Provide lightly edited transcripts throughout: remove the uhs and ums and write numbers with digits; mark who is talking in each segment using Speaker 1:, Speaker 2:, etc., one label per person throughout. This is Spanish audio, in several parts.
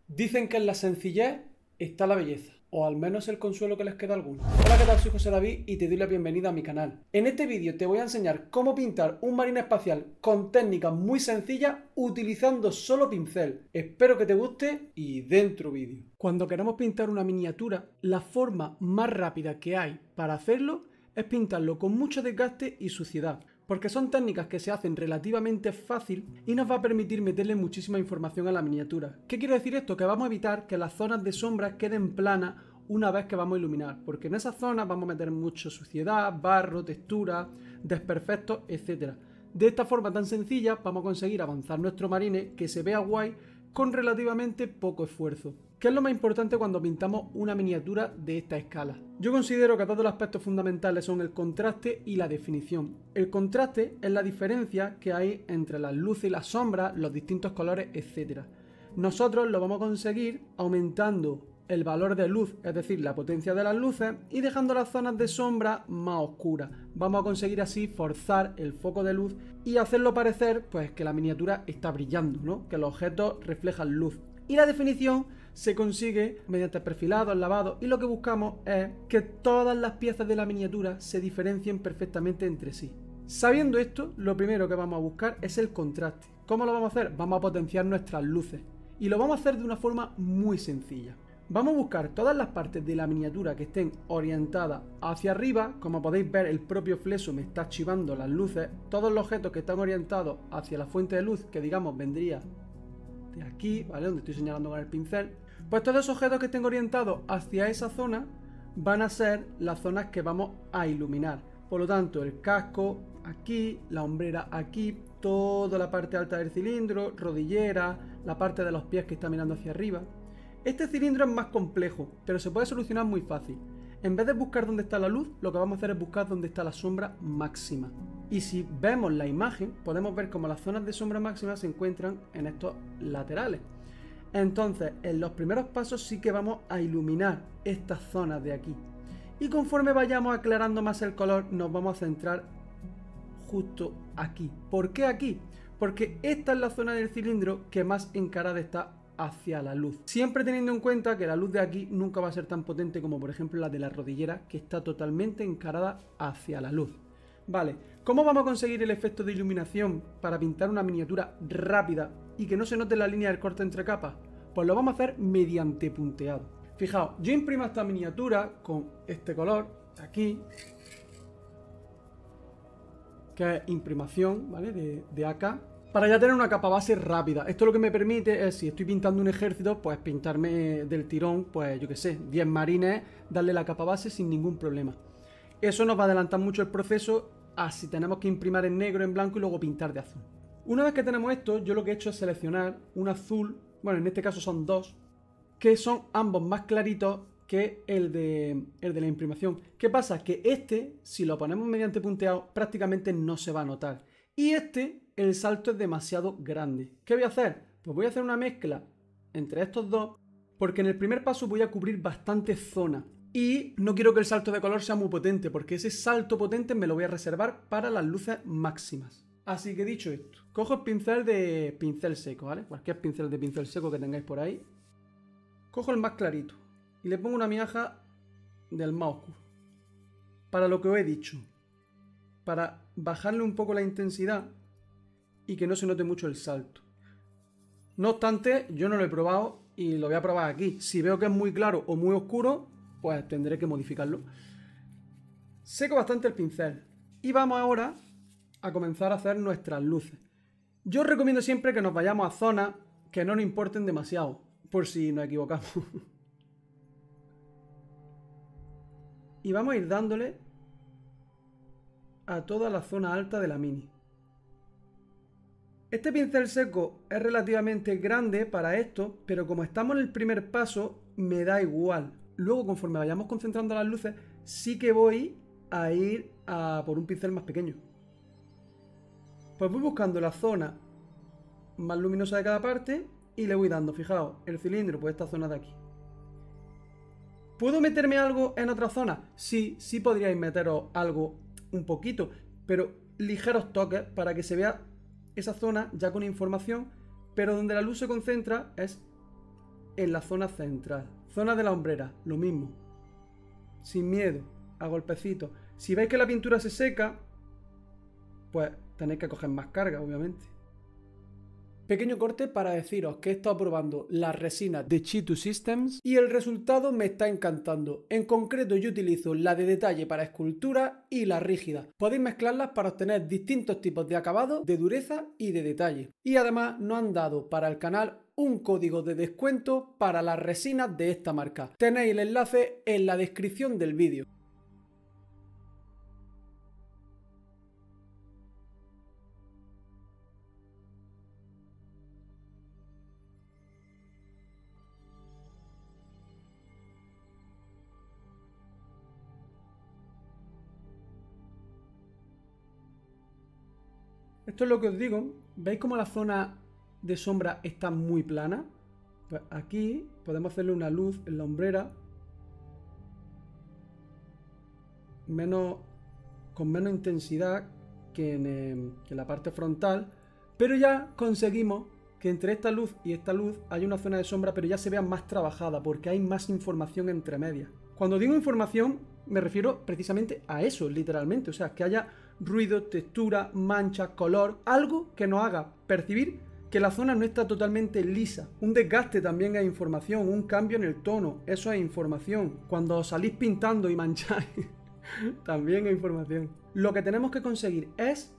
Speaker 1: Dicen que en la sencillez está la belleza, o al menos el consuelo que les queda a algunos. Hola, ¿qué tal? Soy José David y te doy la bienvenida a mi canal. En este vídeo te voy a enseñar cómo pintar un marine espacial con técnicas muy sencillas utilizando solo pincel. Espero que te guste y dentro vídeo. Cuando queremos pintar una miniatura, la forma más rápida que hay para hacerlo es pintarlo con mucho desgaste y suciedad, porque son técnicas que se hacen relativamente fácil y nos va a permitir meterle muchísima información a la miniatura. ¿Qué quiere decir esto? Que vamos a evitar que las zonas de sombra queden planas una vez que vamos a iluminar, porque en esas zonas vamos a meter mucha suciedad, barro, textura, desperfectos, etc. De esta forma tan sencilla vamos a conseguir avanzar nuestro marine que se vea guay con relativamente poco esfuerzo. ¿Qué es lo más importante cuando pintamos una miniatura de esta escala? Yo considero que todos los aspectos fundamentales son el contraste y la definición. El contraste es la diferencia que hay entre las luces y las sombras, los distintos colores, etc. Nosotros lo vamos a conseguir aumentando el valor de luz, es decir, la potencia de las luces, y dejando las zonas de sombra más oscuras. Vamos a conseguir así forzar el foco de luz y hacerlo parecer pues que la miniatura está brillando, ¿no? Que los objetos reflejan luz. Y la definición se consigue mediante perfilados, lavados, y lo que buscamos es que todas las piezas de la miniatura se diferencien perfectamente entre sí. Sabiendo esto, lo primero que vamos a buscar es el contraste. ¿Cómo lo vamos a hacer? Vamos a potenciar nuestras luces. Y lo vamos a hacer de una forma muy sencilla. Vamos a buscar todas las partes de la miniatura que estén orientadas hacia arriba. Como podéis ver, el propio fleso me está archivando las luces. Todos los objetos que están orientados hacia la fuente de luz, que digamos vendría de aquí, ¿vale? Donde estoy señalando con el pincel. Pues todos esos objetos que estén orientados hacia esa zona van a ser las zonas que vamos a iluminar. Por lo tanto, el casco aquí, la hombrera aquí, toda la parte alta del cilindro, rodillera, la parte de los pies que está mirando hacia arriba. Este cilindro es más complejo, pero se puede solucionar muy fácil. En vez de buscar dónde está la luz, lo que vamos a hacer es buscar dónde está la sombra máxima. Y si vemos la imagen, podemos ver cómo las zonas de sombra máxima se encuentran en estos laterales. Entonces, en los primeros pasos sí que vamos a iluminar estas zonas de aquí. Y conforme vayamos aclarando más el color, nos vamos a centrar justo aquí. ¿Por qué aquí? Porque esta es la zona del cilindro que más encarada está hacia la luz. Siempre teniendo en cuenta que la luz de aquí nunca va a ser tan potente como por ejemplo la de la rodillera, que está totalmente encarada hacia la luz. Vale, ¿cómo vamos a conseguir el efecto de iluminación para pintar una miniatura rápida y que no se note la línea del corte entre capas? Pues lo vamos a hacer mediante punteado. Fijaos, yo imprimo esta miniatura con este color, aquí, que es imprimación, ¿vale? De AK, para ya tener una capa base rápida. Esto lo que me permite es, si estoy pintando un ejército, pues pintarme del tirón, pues yo que sé, 10 marines, darle la capa base sin ningún problema. Eso nos va a adelantar mucho el proceso a si tenemos que imprimir en negro, en blanco y luego pintar de azul. Una vez que tenemos esto, yo lo que he hecho es seleccionar un azul, bueno, en este caso son dos, que son ambos más claritos que el de la imprimación. ¿Qué pasa? Que este, si lo ponemos mediante punteado, prácticamente no se va a notar. Y este, el salto es demasiado grande. ¿Qué voy a hacer? Pues voy a hacer una mezcla entre estos dos, porque en el primer paso voy a cubrir bastante zona. Y no quiero que el salto de color sea muy potente, porque ese salto potente me lo voy a reservar para las luces máximas. Así que dicho esto, cojo el pincel de pincel seco, ¿vale? Cualquier pincel de pincel seco que tengáis por ahí. Cojo el más clarito y le pongo una miaja del más oscuro. Para lo que os he dicho, para bajarle un poco la intensidad y que no se note mucho el salto. No obstante, yo no lo he probado y lo voy a probar aquí. Si veo que es muy claro o muy oscuro, pues tendré que modificarlo. Seco bastante el pincel y vamos ahora a comenzar a hacer nuestras luces. Yo os recomiendo siempre que nos vayamos a zonas que no nos importen demasiado, por si nos equivocamos. Y vamos a ir dándole a toda la zona alta de la mini. Este pincel seco es relativamente grande para esto, pero como estamos en el primer paso, me da igual. Luego, conforme vayamos concentrando las luces, sí que voy a ir a por un pincel más pequeño. Pues voy buscando la zona más luminosa de cada parte y le voy dando, fijaos, el cilindro, pues esta zona de aquí. ¿Puedo meterme algo en otra zona? Sí, sí podríais meteros algo un poquito, pero ligeros toques para que se vea esa zona ya con información, pero donde la luz se concentra es en la zona central. Zona de la hombrera, lo mismo. Sin miedo, a golpecitos. Si veis que la pintura se seca, pues tenéis que coger más carga, obviamente. Pequeño corte para deciros que he estado probando las resinas de Chi2 Systems y el resultado me está encantando. En concreto yo utilizo la de detalle para escultura y la rígida. Podéis mezclarlas para obtener distintos tipos de acabado, de dureza y de detalle. Y además nos han dado para el canal un código de descuento para las resinas de esta marca. Tenéis el enlace en la descripción del vídeo. Esto es lo que os digo. ¿Veis cómo la zona de sombra está muy plana? Pues aquí podemos hacerle una luz en la hombrera con menos intensidad que en la parte frontal, pero ya conseguimos que entre esta luz y esta luz hay una zona de sombra, pero ya se vea más trabajada porque hay más información entre medias. Cuando digo información me refiero precisamente a eso, literalmente, o sea, que haya ruido, textura, mancha, color, algo que nos haga percibir que la zona no está totalmente lisa. Un desgaste también es información, un cambio en el tono, eso es información. Cuando salís pintando y mancháis, también es información. Lo que tenemos que conseguir es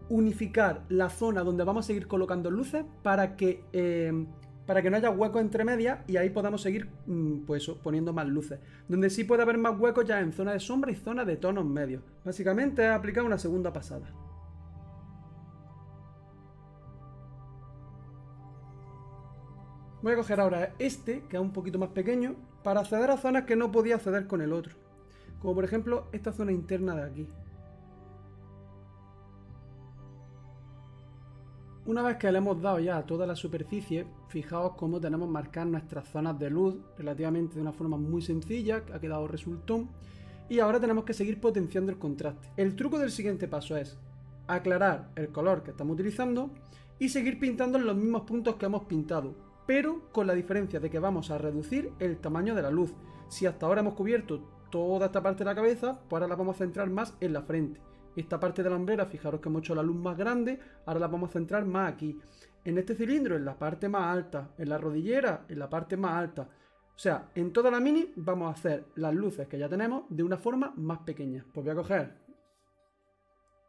Speaker 1: unificar la zona donde vamos a seguir colocando luces para que no haya huecos entre medias y ahí podamos seguir pues eso, poniendo más luces. Donde sí puede haber más huecos ya en zona de sombra y zona de tonos medios. Básicamente es aplicar una segunda pasada. Voy a coger ahora este, que es un poquito más pequeño, para acceder a zonas que no podía acceder con el otro. Como por ejemplo esta zona interna de aquí. Una vez que le hemos dado ya a toda la superficie, fijaos cómo tenemos marcadas nuestras zonas de luz relativamente de una forma muy sencilla, que ha quedado resultón. Y ahora tenemos que seguir potenciando el contraste. El truco del siguiente paso es aclarar el color que estamos utilizando y seguir pintando en los mismos puntos que hemos pintado, pero con la diferencia de que vamos a reducir el tamaño de la luz. Si hasta ahora hemos cubierto toda esta parte de la cabeza, pues ahora la vamos a centrar más en la frente. Esta parte de la hombrera, fijaros que hemos hecho la luz más grande, ahora la vamos a centrar más aquí. En este cilindro, en la parte más alta, en la rodillera, en la parte más alta. O sea, en toda la mini vamos a hacer las luces que ya tenemos de una forma más pequeña. Pues voy a coger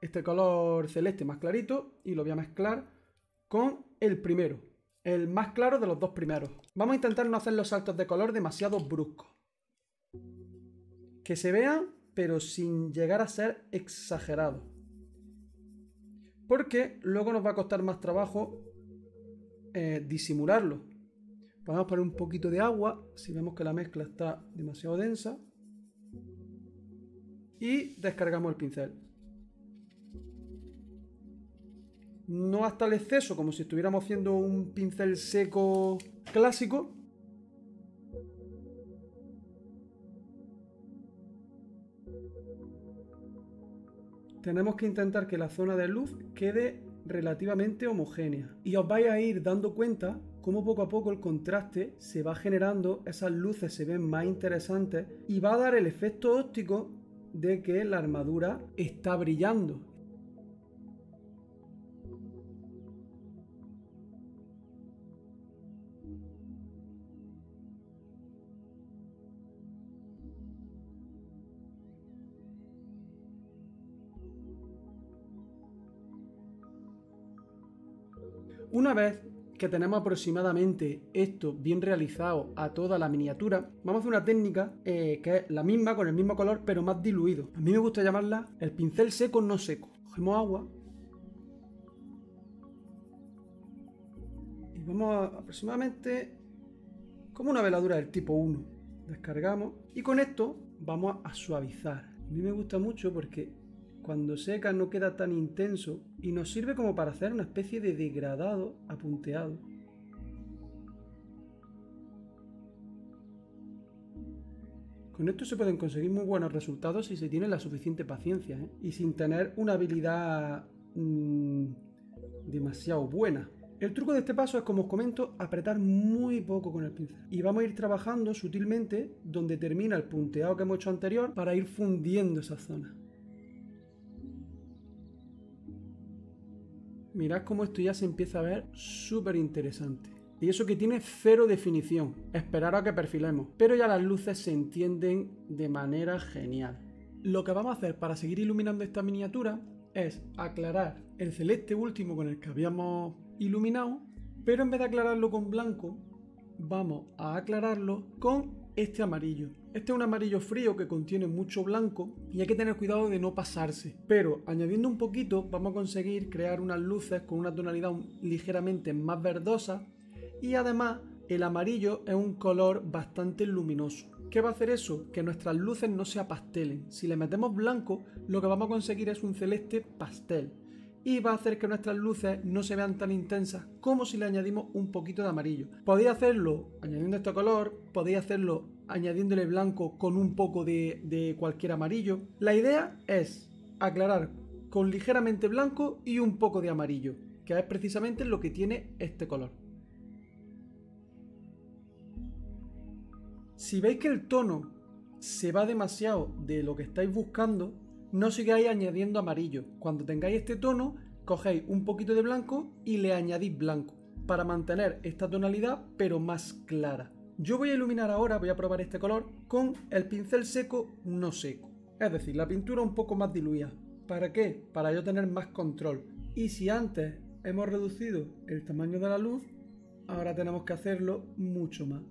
Speaker 1: este color celeste más clarito y lo voy a mezclar con el primero, el más claro de los dos primeros. Vamos a intentar no hacer los saltos de color demasiado bruscos. Que se vean, pero sin llegar a ser exagerado. Porque luego nos va a costar más trabajo disimularlo. Podemos poner un poquito de agua si vemos que la mezcla está demasiado densa. Y descargamos el pincel. No hasta el exceso, como si estuviéramos haciendo un pincel seco clásico. Tenemos que intentar que la zona de luz quede relativamente homogénea. Y os vais a ir dando cuenta cómo poco a poco el contraste se va generando, esas luces se ven más interesantes y va a dar el efecto óptico de que la armadura está brillando. Una vez que tenemos aproximadamente esto bien realizado a toda la miniatura, vamos a hacer una técnica que es la misma, con el mismo color, pero más diluido. A mí me gusta llamarla el pincel seco no seco. Cogemos agua y vamos a aproximadamente como una veladura del tipo 1. Descargamos y con esto vamos a suavizar. A mí me gusta mucho porque cuando seca no queda tan intenso y nos sirve como para hacer una especie de degradado apunteado. Con esto se pueden conseguir muy buenos resultados si se tiene la suficiente paciencia, y sin tener una habilidad demasiado buena. El truco de este paso es, como os comento, apretar muy poco con el pincel. Y vamos a ir trabajando sutilmente donde termina el punteado que hemos hecho anterior para ir fundiendo esa zona. Mirad cómo esto ya se empieza a ver súper interesante. Y eso que tiene cero definición. Esperar a que perfilemos. Pero ya las luces se entienden de manera genial. Lo que vamos a hacer para seguir iluminando esta miniatura es aclarar el celeste último con el que habíamos iluminado, pero en vez de aclararlo con blanco, vamos a aclararlo con este amarillo. Este es un amarillo frío que contiene mucho blanco y hay que tener cuidado de no pasarse. Pero añadiendo un poquito vamos a conseguir crear unas luces con una tonalidad ligeramente más verdosa y además el amarillo es un color bastante luminoso. ¿Qué va a hacer eso? Que nuestras luces no se apastelen. Si le metemos blanco, lo que vamos a conseguir es un celeste pastel. Y va a hacer que nuestras luces no se vean tan intensas como si le añadimos un poquito de amarillo. Podéis hacerlo añadiendo este color, podéis hacerlo añadiéndole blanco con un poco de cualquier amarillo. La idea es aclarar con ligeramente blanco y un poco de amarillo, que es precisamente lo que tiene este color. Si veis que el tono se va demasiado de lo que estáis buscando, no sigáis añadiendo amarillo. Cuando tengáis este tono, cogéis un poquito de blanco y le añadís blanco para mantener esta tonalidad pero más clara. Yo voy a iluminar ahora, voy a probar este color con el pincel seco no seco. Es decir, la pintura un poco más diluida. ¿Para qué? Para yo tener más control. Y si antes hemos reducido el tamaño de la luz, ahora tenemos que hacerlo mucho más.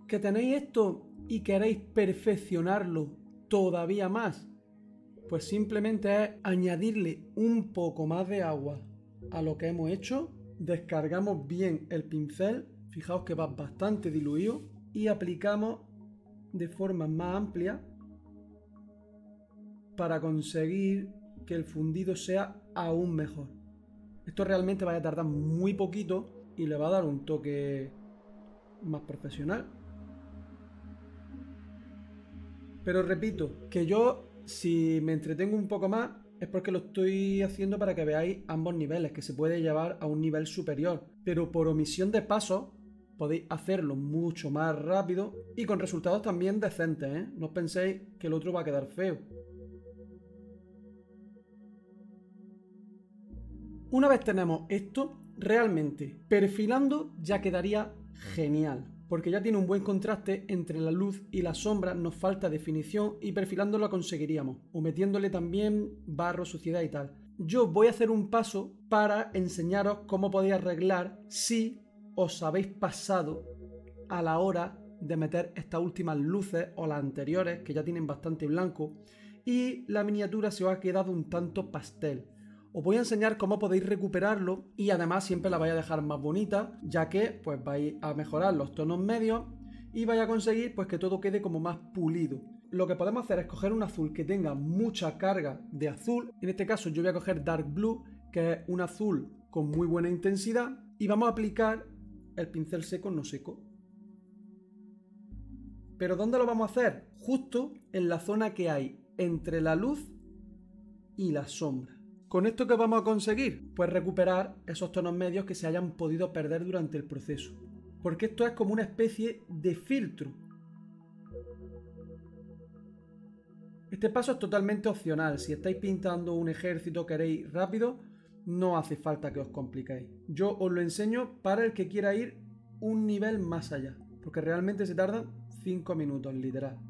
Speaker 1: ¿Que tenéis esto y queréis perfeccionarlo todavía más? Pues simplemente es añadirle un poco más de agua a lo que hemos hecho, descargamos bien el pincel, fijaos que va bastante diluido, y aplicamos de forma más amplia para conseguir que el fundido sea aún mejor. Esto realmente va a tardar muy poquito y le va a dar un toque más profesional. Pero repito, que yo, si me entretengo un poco más, es porque lo estoy haciendo para que veáis ambos niveles, que se puede llevar a un nivel superior. Pero por omisión de pasos, podéis hacerlo mucho más rápido y con resultados también decentes, ¿eh? No os penséis que el otro va a quedar feo. Una vez tenemos esto, realmente perfilando ya quedaría genial, porque ya tiene un buen contraste entre la luz y la sombra, nos falta definición y perfilando lo conseguiríamos, o metiéndole también barro, suciedad y tal. Yo voy a hacer un paso para enseñaros cómo podéis arreglar si os habéis pasado a la hora de meter estas últimas luces o las anteriores, que ya tienen bastante blanco, y la miniatura se os ha quedado un tanto pastel. Os voy a enseñar cómo podéis recuperarlo y además siempre la vais a dejar más bonita, ya que pues vais a mejorar los tonos medios y vais a conseguir pues que todo quede como más pulido. Lo que podemos hacer es coger un azul que tenga mucha carga de azul. En este caso yo voy a coger Dark Blue, que es un azul con muy buena intensidad, y vamos a aplicar el pincel seco no seco. ¿Pero dónde lo vamos a hacer? Justo en la zona que hay entre la luz y la sombra. ¿Con esto qué vamos a conseguir? Pues recuperar esos tonos medios que se hayan podido perder durante el proceso. Porque esto es como una especie de filtro. Este paso es totalmente opcional. Si estáis pintando un ejército, queréis rápido, no hace falta que os compliquéis. Yo os lo enseño para el que quiera ir un nivel más allá. Porque realmente se tardan 5 minutos, literal.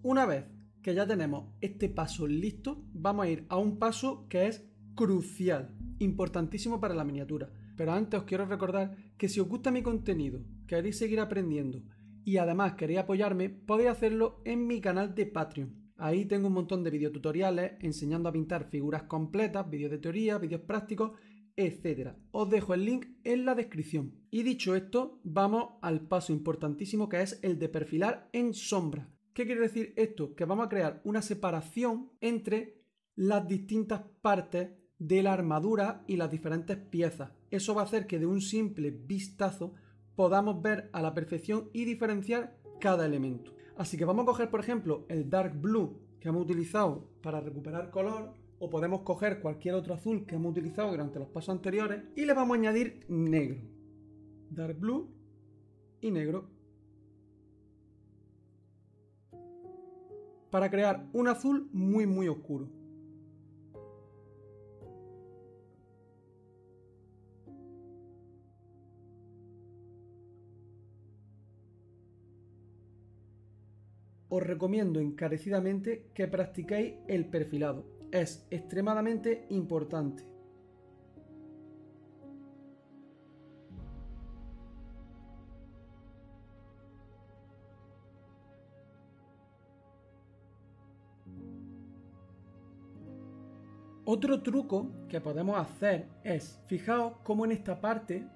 Speaker 1: Una vez que ya tenemos este paso listo, vamos a ir a un paso que es crucial. importantísimo para la miniatura. Pero antes os quiero recordar que si os gusta mi contenido, queréis seguir aprendiendo y además queréis apoyarme, podéis hacerlo en mi canal de Patreon. Ahí tengo un montón de videotutoriales enseñando a pintar figuras completas, vídeos de teoría, vídeos prácticos, etc. Os dejo el link en la descripción. Y dicho esto, vamos al paso importantísimo que es el de perfilar en sombra. ¿Qué quiere decir esto? Que vamos a crear una separación entre las distintas partes de la armadura y las diferentes piezas. Eso va a hacer que de un simple vistazo podamos ver a la perfección y diferenciar cada elemento. Así que vamos a coger, por ejemplo, el Dark Blue que hemos utilizado para recuperar color, o podemos coger cualquier otro azul que hemos utilizado durante los pasos anteriores y le vamos a añadir negro. Dark Blue y negro. Para crear un azul muy oscuro. Os recomiendo encarecidamente que practiquéis el perfilado. Es extremadamente importante. Otro truco que podemos hacer es, fijaos cómo en esta parte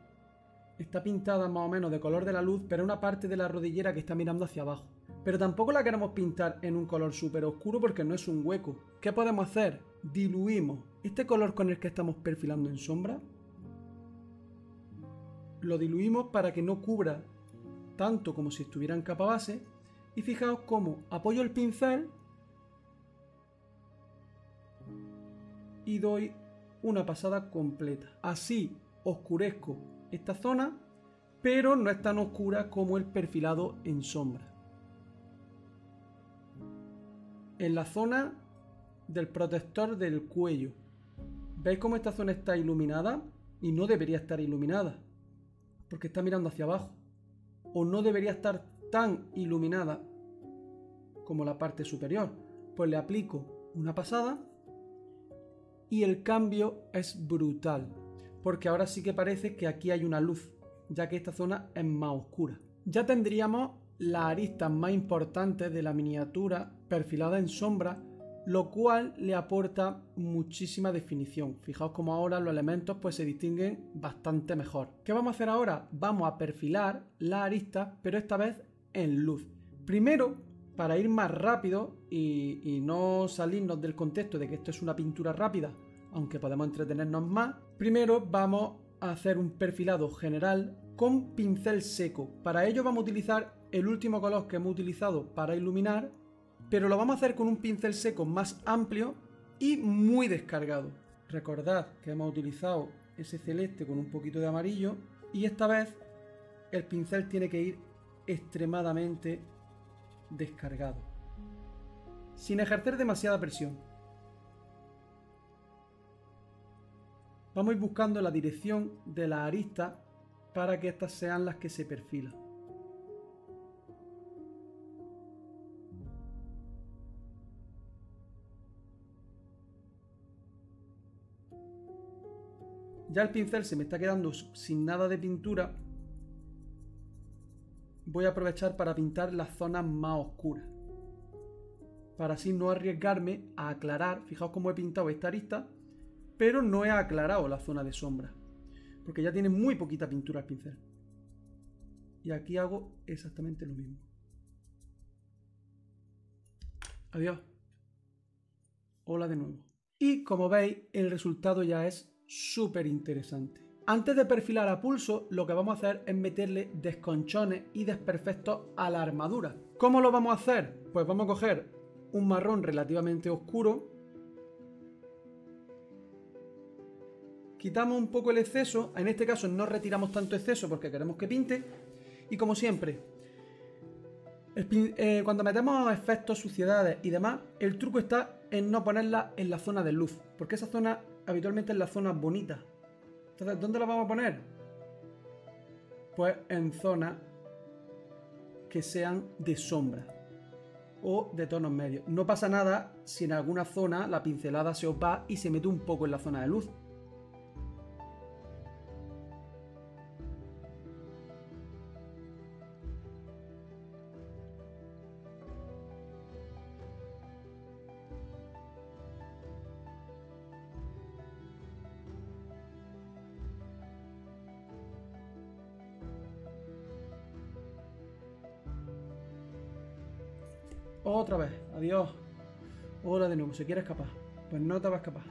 Speaker 1: está pintada más o menos de color de la luz, pero una parte de la rodillera que está mirando hacia abajo. Pero tampoco la queremos pintar en un color súper oscuro porque no es un hueco. ¿Qué podemos hacer? Diluimos este color con el que estamos perfilando en sombra. Lo diluimos para que no cubra tanto como si estuviera en capa base. Y fijaos cómo apoyo el pincel y doy una pasada completa. Así oscurezco esta zona, pero no es tan oscura como el perfilado en sombra. En la zona del protector del cuello, ¿veis cómo esta zona está iluminada? Y no debería estar iluminada, porque está mirando hacia abajo. O no debería estar tan iluminada como la parte superior. Pues le aplico una pasada y el cambio es brutal, porque ahora sí que parece que aquí hay una luz, ya que esta zona es más oscura. Ya tendríamos las aristas más importantes de la miniatura perfilada en sombra, lo cual le aporta muchísima definición. Fijaos cómo ahora los elementos pues se distinguen bastante mejor. ¿Qué vamos a hacer ahora? Vamos a perfilar las aristas, pero esta vez en luz. Primero, para ir más rápido y no salirnos del contexto de que esto es una pintura rápida, aunque podemos entretenernos más, primero vamos a hacer un perfilado general con pincel seco. Para ello vamos a utilizar el último color que hemos utilizado para iluminar, pero lo vamos a hacer con un pincel seco más amplio y muy descargado. Recordad que hemos utilizado ese celeste con un poquito de amarillo y esta vez el pincel tiene que ir extremadamente descargado, sin ejercer demasiada presión. Vamos a ir buscando la dirección de las aristas para que estas sean las que se perfilan. Ya el pincel se me está quedando sin nada de pintura. Voy a aprovechar para pintar las zonas más oscuras, para así no arriesgarme a aclarar. Fijaos cómo he pintado esta arista, pero no he aclarado la zona de sombra, porque ya tiene muy poquita pintura el pincel. Y aquí hago exactamente lo mismo. Adiós. Hola de nuevo. Y como veis, el resultado ya es súper interesante. Antes de perfilar a pulso, lo que vamos a hacer es meterle desconchones y desperfectos a la armadura. ¿Cómo lo vamos a hacer? Pues vamos a coger un marrón relativamente oscuro, quitamos un poco el exceso, en este caso no retiramos tanto exceso porque queremos que pinte, y como siempre, cuando metemos efectos, suciedades y demás, el truco está en no ponerla en la zona de luz, porque esa zona habitualmente es la zona bonita. Entonces, ¿dónde la vamos a poner? Pues en zonas que sean de sombra o de tonos medios. No pasa nada si en alguna zona la pincelada se os va y se mete un poco en la zona de luz. Otra vez. Adiós. Hola de nuevo. ¿Se quiere escapar? Pues no te va a escapar.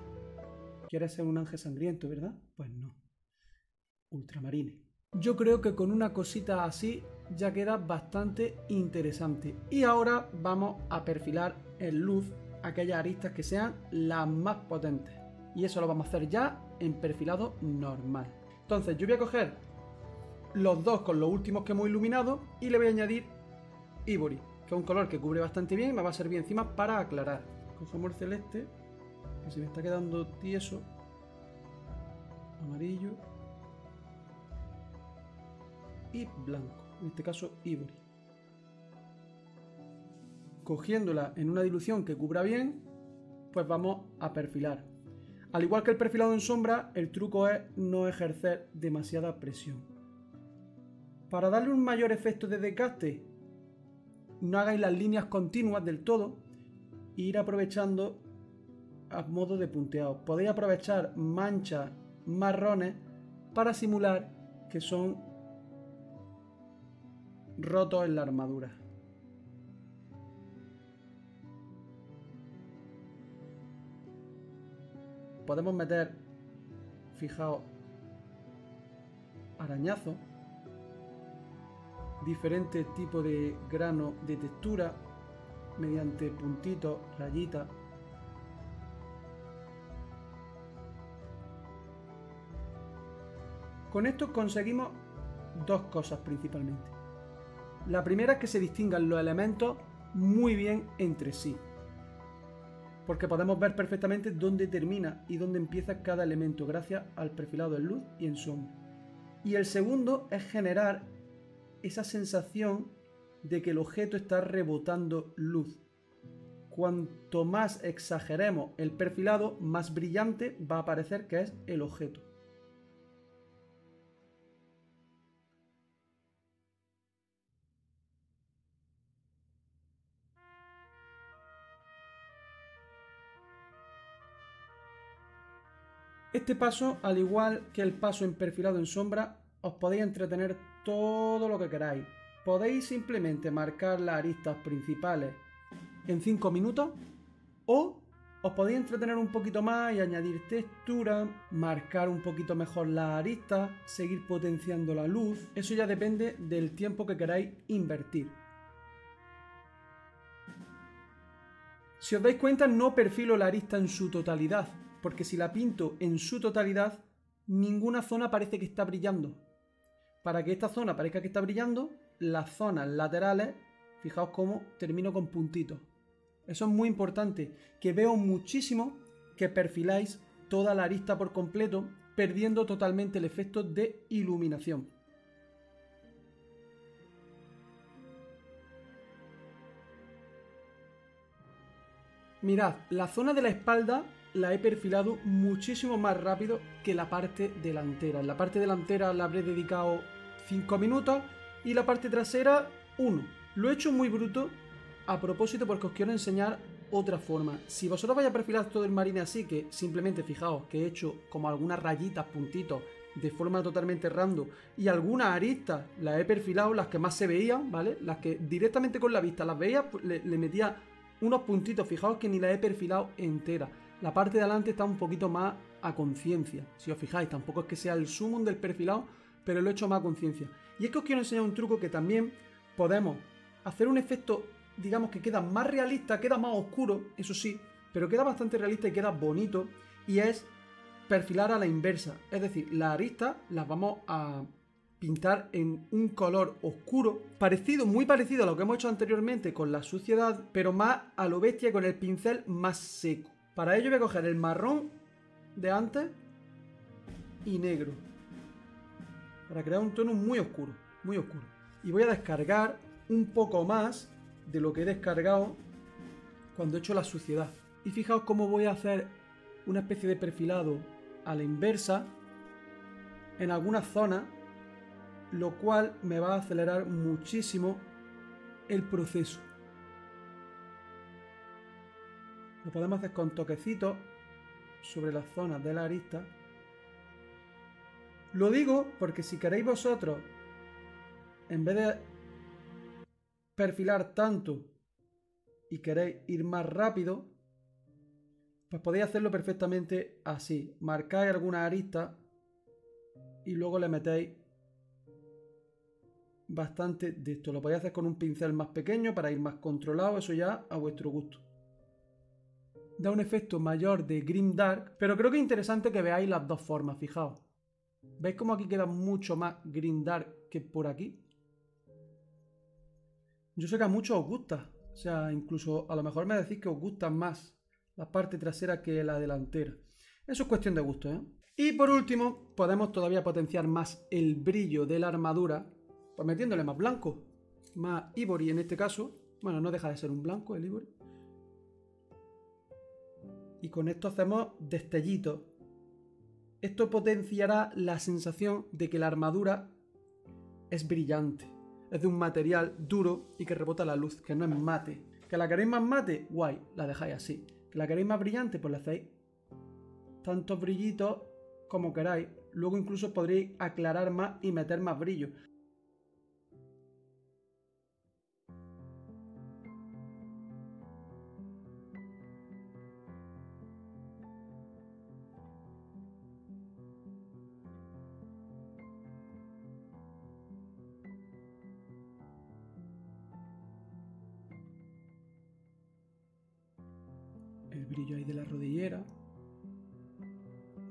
Speaker 1: ¿Quieres ser un ángel sangriento, verdad? Pues no. Ultramarine. Yo creo que con una cosita así ya queda bastante interesante. Y ahora vamos a perfilar en luz aquellas aristas que sean las más potentes. Y eso lo vamos a hacer ya en perfilado normal. Entonces yo voy a coger los dos con los últimos que hemos iluminado y le voy a añadir Ivory, que es un color que cubre bastante bien y me va a servir encima para aclarar. Cogemos el celeste, que se me está quedando tieso. Amarillo. Y blanco, en este caso Ivory. Cogiéndola en una dilución que cubra bien, pues vamos a perfilar. Al igual que el perfilado en sombra, el truco es no ejercer demasiada presión. Para darle un mayor efecto de desgaste, no hagáis las líneas continuas del todo e ir aprovechando a modo de punteado. Podéis aprovechar manchas marrones para simular que son rotos en la armadura. Podemos meter, fijaos, arañazos, diferentes tipos de grano de textura mediante puntitos, rayitas. Con esto conseguimos dos cosas principalmente. La primera es que se distingan los elementos muy bien entre sí, porque podemos ver perfectamente dónde termina y dónde empieza cada elemento gracias al perfilado en luz y en sombra. Y el segundo es generar esa sensación de que el objeto está rebotando luz. Cuanto más exageremos el perfilado, más brillante va a parecer que es el objeto. Este paso, al igual que el paso en perfilado en sombra, os podéis entretener todo lo que queráis. Podéis simplemente marcar las aristas principales en 5 minutos o os podéis entretener un poquito más y añadir textura, marcar un poquito mejor las aristas, seguir potenciando la luz. Eso ya depende del tiempo que queráis invertir. Si os dais cuenta, no perfilo la arista en su totalidad, porque si la pinto en su totalidad, ninguna zona parece que está brillando. Para que esta zona parezca que está brillando, las zonas laterales, fijaos cómo termino con puntitos. Eso es muy importante, que veo muchísimo que perfiláis toda la arista por completo, perdiendo totalmente el efecto de iluminación. Mirad, la zona de la espalda la he perfilado muchísimo más rápido que la parte delantera. En la parte delantera la habré dedicado 5 minutos y la parte trasera 1. Lo he hecho muy bruto a propósito porque os quiero enseñar otra forma. Si vosotros vais a perfilar todo el marine así, que simplemente fijaos que he hecho como algunas rayitas, puntitos, de forma totalmente random, y algunas aristas las he perfilado, las que más se veían, ¿vale? Las que directamente con la vista las veía, pues le metía unos puntitos. Fijaos que ni la he perfilado entera. La parte de adelante está un poquito más a conciencia. Si os fijáis, tampoco es que sea el sumum del perfilado, pero lo he hecho más a conciencia. Y es que os quiero enseñar un truco que también podemos hacer un efecto, digamos que queda más realista, queda más oscuro, eso sí, pero queda bastante realista y queda bonito, y es perfilar a la inversa. Es decir, las aristas las vamos a pintar en un color oscuro, muy parecido a lo que hemos hecho anteriormente con la suciedad, pero más a lo bestia, con el pincel más seco. Para ello voy a coger el marrón de antes y negro, para crear un tono muy oscuro, muy oscuro. Y voy a descargar un poco más de lo que he descargado cuando he hecho la suciedad. Y fijaos cómo voy a hacer una especie de perfilado a la inversa en algunas zonas, lo cual me va a acelerar muchísimo el proceso. Lo podemos hacer con toquecitos sobre las zonas de la arista. Lo digo porque si queréis vosotros, en vez de perfilar tanto y queréis ir más rápido, pues podéis hacerlo perfectamente así. Marcáis alguna arista y luego le metéis bastante de esto. Lo podéis hacer con un pincel más pequeño para ir más controlado, eso ya a vuestro gusto. Da un efecto mayor de Grim Dark, pero creo que es interesante que veáis las dos formas, fijaos. ¿Veis cómo aquí queda mucho más Grim Dark que por aquí? Yo sé que a muchos os gusta, o sea, incluso a lo mejor me decís que os gusta más la parte trasera que la delantera. Eso es cuestión de gusto, ¿eh? Y por último, podemos todavía potenciar más el brillo de la armadura, pues metiéndole más blanco, más ivory en este caso. Bueno, no deja de ser un blanco el ivory. Y con esto hacemos destellitos. Esto potenciará la sensación de que la armadura es brillante. Es de un material duro y que rebota la luz, que no es mate. ¿Que la queréis más mate? Guay, la dejáis así. ¿Que la queréis más brillante? Pues le hacéis tantos brillitos como queráis. Luego incluso podréis aclarar más y meter más brillo. El brillo ahí de la rodillera.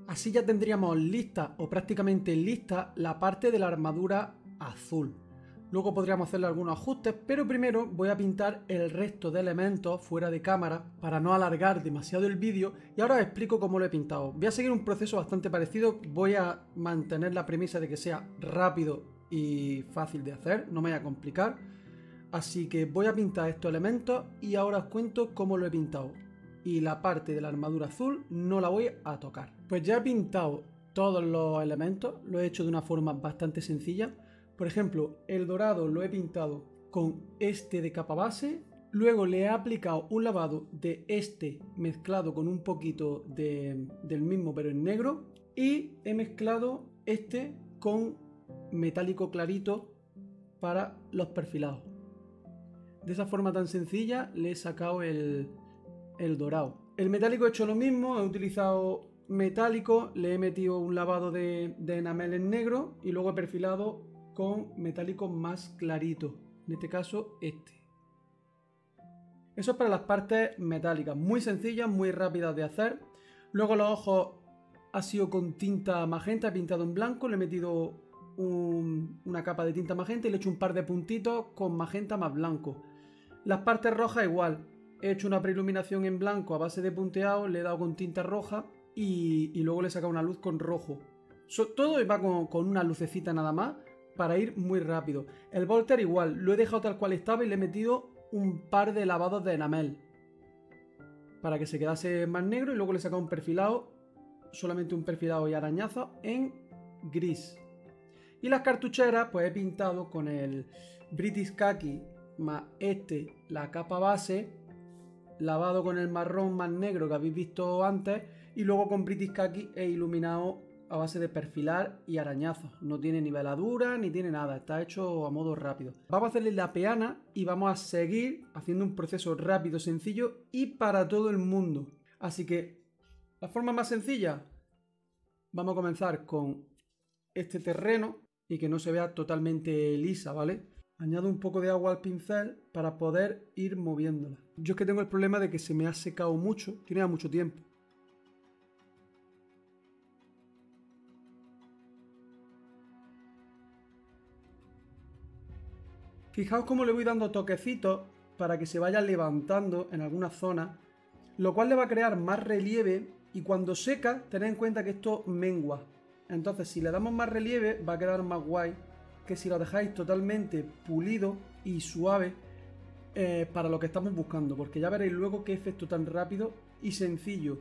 Speaker 1: Así ya tendríamos lista o prácticamente lista la parte de la armadura azul. Luego podríamos hacerle algunos ajustes, pero primero voy a pintar el resto de elementos fuera de cámara para no alargar demasiado el vídeo y ahora os explico cómo lo he pintado. Voy a seguir un proceso bastante parecido, voy a mantener la premisa de que sea rápido y fácil de hacer, no me voy a complicar. Así que voy a pintar estos elementos y ahora os cuento cómo lo he pintado. Y la parte de la armadura azul no la voy a tocar. Pues ya he pintado todos los elementos, lo he hecho de una forma bastante sencilla. Por ejemplo, el dorado lo he pintado con este de capa base, luego le he aplicado un lavado de este mezclado con un poquito del mismo pero en negro y he mezclado este con metálico clarito para los perfilados. De esa forma tan sencilla le he sacado el dorado. El metálico he hecho lo mismo, he utilizado metálico, le he metido un lavado de enamel en negro y luego he perfilado con metálico más clarito, en este caso este. Eso es para las partes metálicas, muy sencillas, muy rápidas de hacer. Luego los ojos ha sido con tinta magenta, he pintado en blanco, le he metido una capa de tinta magenta y le he hecho un par de puntitos con magenta más blanco. Las partes rojas igual, he hecho una preiluminación en blanco a base de punteado, le he dado con tinta roja y luego le he sacado una luz con rojo. Todo va con una lucecita nada más para ir muy rápido. El Volter igual, lo he dejado tal cual estaba y le he metido un par de lavados de enamel para que se quedase más negro y luego le he sacado un perfilado, solamente un perfilado y arañazo en gris. Y las cartucheras pues he pintado con el British Khaki más la capa base, lavado con el marrón más negro que habéis visto antes y luego con British Khaki he iluminado a base de perfilar y arañazos. No tiene ni veladura ni tiene nada, está hecho a modo rápido. Vamos a hacerle la peana y vamos a seguir haciendo un proceso rápido, sencillo y para todo el mundo. Así que la forma más sencilla, vamos a comenzar con este terreno y que no se vea totalmente lisa, ¿vale? Añado un poco de agua al pincel para poder ir moviéndola. Yo es que tengo el problema de que se me ha secado mucho, tiene ya mucho tiempo. Fijaos cómo le voy dando toquecitos para que se vaya levantando en algunas zonas, lo cual le va a crear más relieve y cuando seca, tened en cuenta que esto mengua. Entonces, si le damos más relieve, va a quedar más guay que si lo dejáis totalmente pulido y suave para lo que estamos buscando, porque ya veréis luego qué efecto tan rápido y sencillo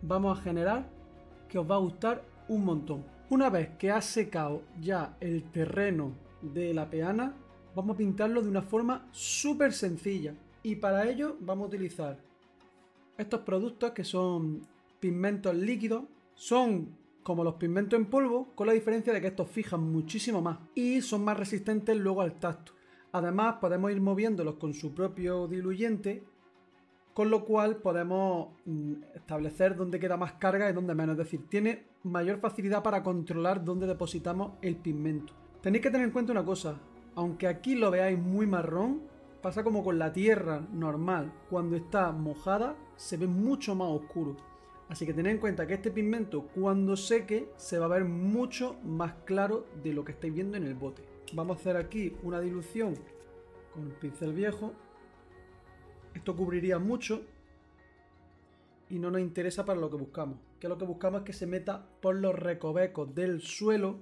Speaker 1: vamos a generar que os va a gustar un montón. Una vez que ha secado ya el terreno de la peana, vamos a pintarlo de una forma súper sencilla y para ello vamos a utilizar estos productos que son pigmentos líquidos. Son como los pigmentos en polvo, con la diferencia de que estos fijan muchísimo más y son más resistentes luego al tacto. Además podemos ir moviéndolos con su propio diluyente con lo cual podemos establecer dónde queda más carga y dónde menos, es decir, tiene mayor facilidad para controlar dónde depositamos el pigmento. Tenéis que tener en cuenta una cosa, aunque aquí lo veáis muy marrón, pasa como con la tierra normal, cuando está mojada se ve mucho más oscuro. Así que tened en cuenta que este pigmento cuando seque se va a ver mucho más claro de lo que estáis viendo en el bote. Vamos a hacer aquí una dilución con el pincel viejo. Esto cubriría mucho y no nos interesa para lo que buscamos. Que lo que buscamos es que se meta por los recovecos del suelo,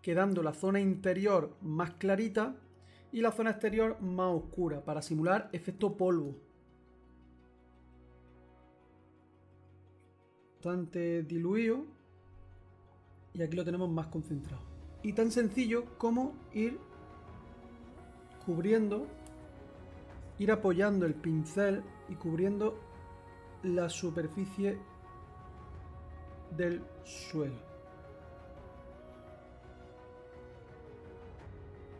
Speaker 1: quedando la zona interior más clarita y la zona exterior más oscura para simular efecto polvo. Bastante diluido y aquí lo tenemos más concentrado. Y tan sencillo como ir cubriendo, ir apoyando el pincel y cubriendo la superficie del suelo.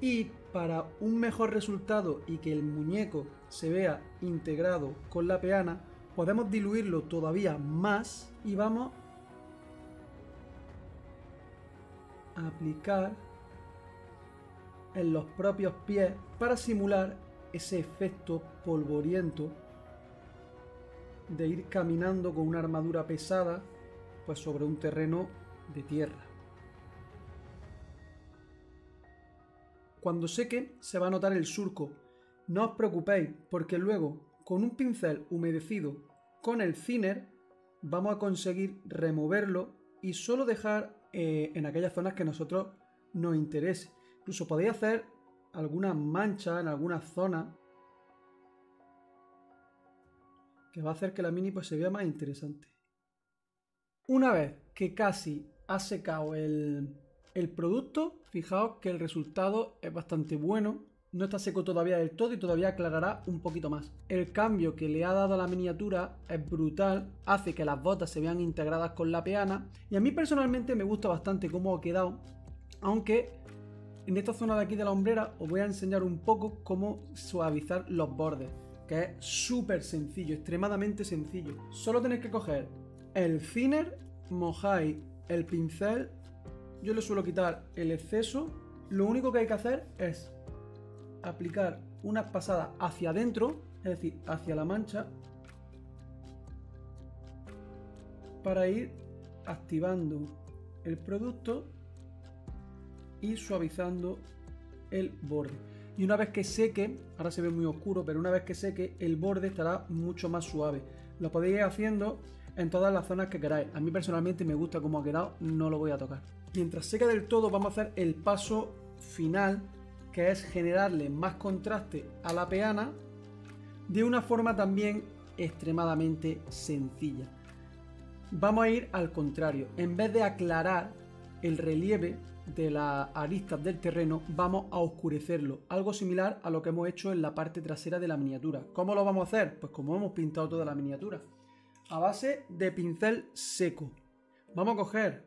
Speaker 1: Y para un mejor resultado y que el muñeco se vea integrado con la peana, podemos diluirlo todavía más y vamos a aplicar en los propios pies para simular ese efecto polvoriento de ir caminando con una armadura pesada pues sobre un terreno de tierra. Cuando seque se va a notar el surco. No os preocupéis porque luego con un pincel humedecido con el thinner vamos a conseguir removerlo y solo dejar en aquellas zonas que a nosotros nos interese. Incluso podéis hacer algunas manchas en algunas zonas que va a hacer que la mini pues se vea más interesante. Una vez que casi ha secado el producto, fijaos que el resultado es bastante bueno. No está seco todavía del todo y todavía aclarará un poquito más. El cambio que le ha dado a la miniatura es brutal, hace que las botas se vean integradas con la peana y a mí personalmente me gusta bastante cómo ha quedado, aunque en esta zona de aquí de la hombrera os voy a enseñar un poco cómo suavizar los bordes, que es súper sencillo, extremadamente sencillo. Solo tenéis que coger el thinner, mojáis el pincel, yo le suelo quitar el exceso, lo único que hay que hacer es aplicar unas pasadas hacia adentro, es decir, hacia la mancha, para ir activando el producto y suavizando el borde. Y una vez que seque, ahora se ve muy oscuro, pero una vez que seque el borde estará mucho más suave. Lo podéis ir haciendo en todas las zonas que queráis. A mí personalmente me gusta cómo ha quedado, no lo voy a tocar. Mientras seque del todo vamos a hacer el paso final, que es generarle más contraste a la peana de una forma también extremadamente sencilla. Vamos a ir al contrario, en vez de aclarar el relieve de las aristas del terreno, vamos a oscurecerlo, algo similar a lo que hemos hecho en la parte trasera de la miniatura. ¿Cómo lo vamos a hacer? Pues como hemos pintado toda la miniatura, a base de pincel seco. Vamos a coger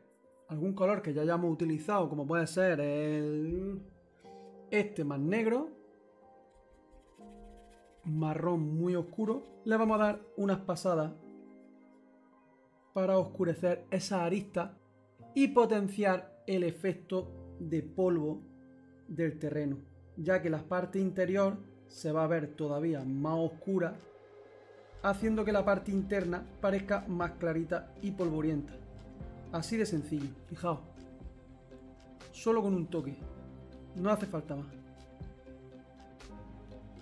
Speaker 1: algún color que ya hayamos utilizado, como puede ser este más negro, marrón muy oscuro. Le vamos a dar unas pasadas para oscurecer esa arista y potenciar el efecto de polvo del terreno, ya que la parte interior se va a ver todavía más oscura, haciendo que la parte interna parezca más clarita y polvorienta. Así de sencillo, fijaos, solo con un toque. No hace falta más.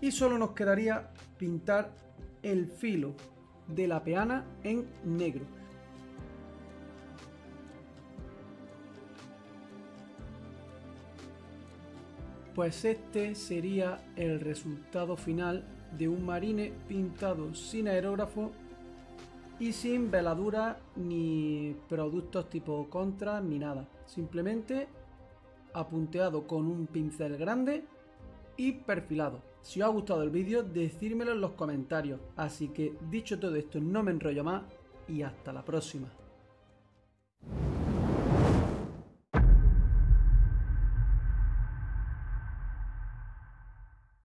Speaker 1: Y solo nos quedaría pintar el filo de la peana en negro. Pues este sería el resultado final de un marine pintado sin aerógrafo y sin veladura ni productos tipo contra ni nada. Simplemente apunteado con un pincel grande y perfilado. Si os ha gustado el vídeo, decírmelo en los comentarios. Así que dicho todo esto, no me enrollo más y hasta la próxima.